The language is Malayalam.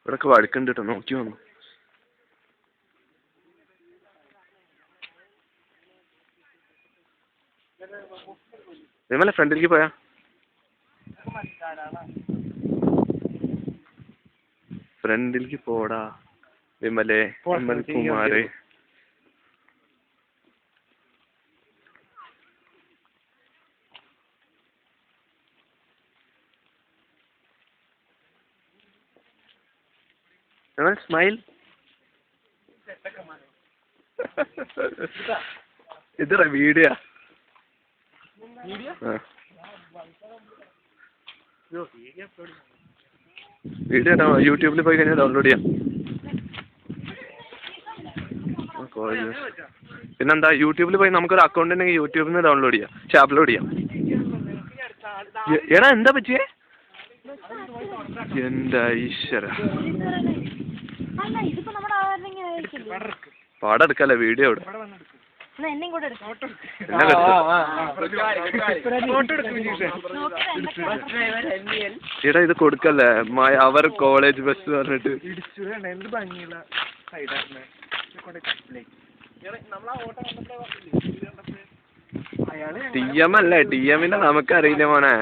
ഇവിടൊക്കെ വഴുക്കുണ്ട് കേട്ടോ, നോക്കി വന്നു. വിമല ഫ്രണ്ടിലേക്ക് പോയാ? ഫ്രണ്ടിലേക്ക് പോടാ വിമലേ, വിമൽ കുമാരേ. വിമൽ സ്മൈൽ. ഇതറ വീഡിയോ വീഡിയോ യൂട്യൂബിൽ പോയി കഴിഞ്ഞാൽ ഡൗൺലോഡ് ചെയ്യാം. പിന്നെന്താ, യൂട്യൂബിൽ പോയി നമുക്കൊരു അക്കൗണ്ട് ഉണ്ടെങ്കിൽ യൂട്യൂബിൽ നിന്ന് ഡൗൺലോഡ് ചെയ്യാം, പക്ഷെ അപ്ലോഡ് ചെയ്യാം. എടാ എന്താ പറ്റിയേ? എന്താ ഈശ്വര, പാടം എടുക്കല്ലേ, വീഡിയോ ഇവിടെ. എടാ ഇത് കൊടുക്കല്ലേ, അവർ കോളേജ് ബസ് പറഞ്ഞിട്ട്. TM അല്ലേ, TMന്റെ നമുക്കറിയില്ല മോനെ.